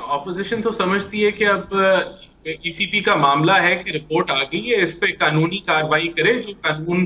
Opposition तो समझती है कि अब ईसीपी का मामला है कि रिपोर्ट आ गई है, इस पे कानूनी कार्रवाई करे, जो कानून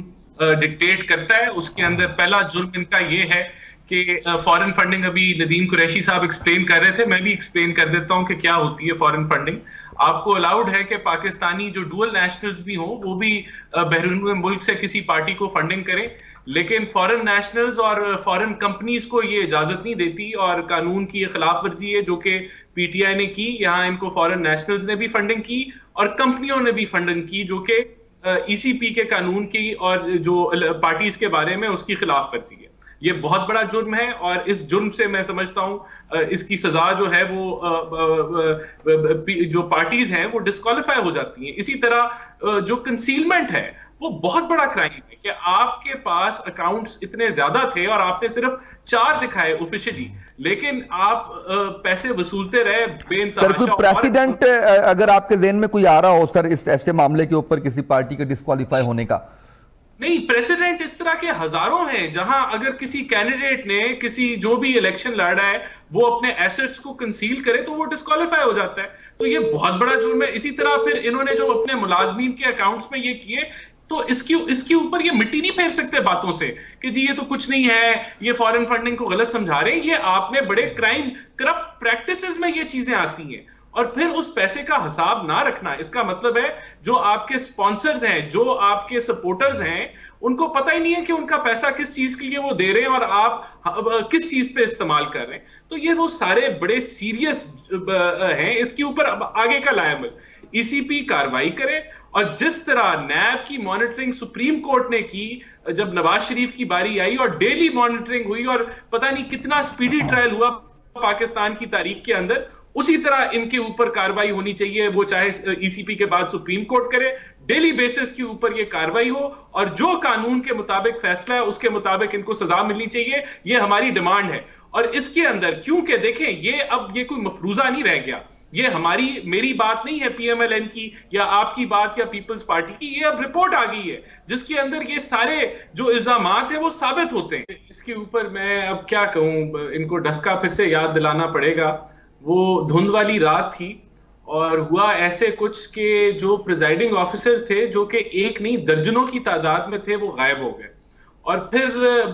डिक्टेट करता है उसके अंदर। पहला जुर्म इनका ये है कि फॉरेन फंडिंग, अभी नदीम कुरैशी साहब एक्सप्लेन कर रहे थे, मैं भी एक्सप्लेन कर देता हूं कि क्या होती है फॉरेन फंडिंग। आपको अलाउड है कि पाकिस्तानी जो डुअल नेशनल्स भी हों वो भी बैरून मुल्क से किसी पार्टी को फंडिंग करें, लेकिन फॉरेन नेशनल्स और फॉरेन कंपनीज को ये इजाजत नहीं देती, और कानून की ये खिलाफ वर्जी है जो कि पीटीआई ने की। यहाँ इनको फॉरेन नेशनल्स ने भी फंडिंग की और कंपनियों ने भी फंडिंग की, जो कि ईसीपी के कानून की और जो पार्टीज के बारे में उसकी खिलाफ वर्जी है। ये बहुत बड़ा जुर्म है, और इस जुर्म से मैं समझता हूं इसकी सजा जो है वो जो पार्टीज हैं वो डिस्क्वालीफाई हो जाती हैं। इसी तरह जो कंसीलमेंट है वो बहुत बड़ा क्राइम है कि आपके पास अकाउंट्स इतने ज्यादा थे और आपने सिर्फ 4 दिखाए ऑफिशियली, लेकिन आप पैसे वसूलते रहे बेइंतहा। सर, कोई प्रेसिडेंट अगर आपके ज़हन में कोई आ रहा हो सर इस ऐसे मामले के ऊपर किसी पार्टी के डिस्क्वालीफाई होने का? नहीं, प्रेसिडेंट इस तरह के हजारों हैं, जहां अगर किसी कैंडिडेट ने किसी जो भी इलेक्शन लड़ रहा है वो अपने एसेट्स को कंसील करे तो वो डिस्क्वालीफाई हो जाता है। तो ये बहुत बड़ा जुर्म है। इसी तरह फिर इन्होंने जो अपने मुलाजमीन के अकाउंट्स में ये किए, तो इसके ऊपर ये मिट्टी नहीं फेर सकते बातों से कि जी ये तो कुछ नहीं है, ये फॉरेन फंडिंग को गलत समझा रहे हैं। ये आपने बड़े क्राइम, करप्ट प्रैक्टिसेस में ये चीजें आती हैं, और फिर उस पैसे का हिसाब ना रखना, इसका मतलब है जो आपके स्पॉन्सर्स हैं, जो आपके सपोर्टर्स हैं, उनको पता ही नहीं है कि उनका पैसा किस चीज के लिए वो दे रहे हैं और आप किस चीज पे इस्तेमाल कर रहे हैं। तो ये वो सारे बड़े सीरियस हैं। इसके ऊपर अब आगे का लायमल ईसीपी कार्रवाई करे, और जिस तरह नैब की मॉनिटरिंग सुप्रीम कोर्ट ने की जब नवाज शरीफ की बारी आई, और डेली मॉनिटरिंग हुई और पता नहीं कितना स्पीडी ट्रायल हुआ पाकिस्तान की तारीख के अंदर, उसी तरह इनके ऊपर कार्रवाई होनी चाहिए। वो चाहे ईसीपी के बाद सुप्रीम कोर्ट करे, डेली बेसिस के ऊपर ये कार्रवाई हो, और जो कानून के मुताबिक फैसला है उसके मुताबिक इनको सजा मिलनी चाहिए। ये हमारी डिमांड है। और इसके अंदर क्योंकि देखें, ये अब ये कोई मफरूजा नहीं रह गया, ये मेरी बात नहीं है पीएमएलएन की या आपकी बात या पीपल्स पार्टी की, ये अब रिपोर्ट आ गई है जिसके अंदर ये सारे जो इल्जामात हैं वो साबित होते हैं। इसके ऊपर मैं अब क्या कहूं, इनको डस्का फिर से याद दिलाना पड़ेगा। वो धुंध वाली रात थी और हुआ ऐसे कुछ के जो प्रिजाइडिंग ऑफिसर थे, जो कि एक नहीं दर्जनों की तादाद में थे, वो गायब हो गए। और फिर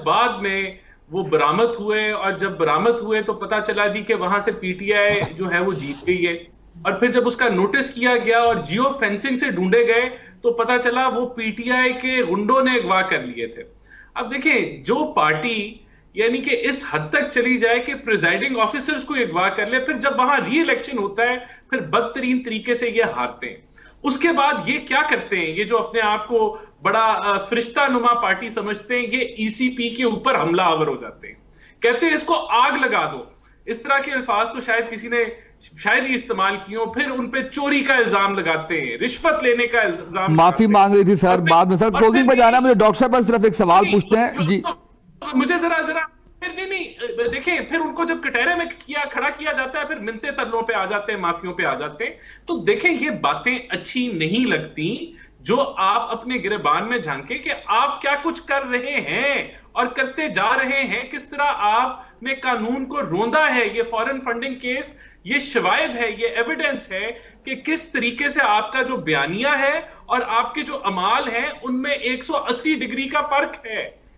बाद में वो बरामद हुए, और जब बरामद हुए तो पता चला जी कि वहां से पीटीआई जो है वो जीत गई है। और फिर जब उसका नोटिस किया गया और जियो फेंसिंग से ढूंढे गए तो पता चला वो पीटीआई के गुंडों ने अगवा कर लिए थे। अब देखें, जो पार्टी यानी कि इस हद तक चली जाए कि प्रिजाइडिंग ऑफिसर्स को अगवा कर ले, फिर जब वहां री इलेक्शन होता है फिर बदतरीन तरीके से ये हारते हैं। उसके बाद ये क्या करते हैं, ये जो अपने आप को बड़ा फरिश्ता नुमा पार्टी समझते हैं, ये ईसीपी के ऊपर हमलावर हो जाते हैं, कहते हैं इसको आग लगा दो। इस तरह के अल्फाज तो शायद किसी ने शायद ही इस्तेमाल किए हो। फिर उन पे चोरी का इल्जाम लगाते हैं, रिश्वत लेने का इल्जाम, माफी मांग रही थी सर बाद में। सर क्लोजिंग पे जाना, मुझे डॉक्टर साहब सिर्फ एक सवाल पूछते हैं जी। मुझे जरा फिर नहीं देखें, फिर उनको जब कटहरे में खड़ा किया जाता है फिर मिन्नते तरलों पे आ जाते हैं, माफियों पे आ जाते हैं। तो देखें, ये बातें अच्छी नहीं लगती जो आप अपने गिरबान में झांके कि आप क्या कुछ कर रहे हैं और करते जा रहे हैं, किस तरह आपने कानून को रोंदा है। ये फॉरेन फंडिंग केस ये शवायद है, ये एविडेंस है कि किस तरीके से आपका जो बयानिया है और आपके जो अमाल है उनमें 180 डिग्री का फर्क है।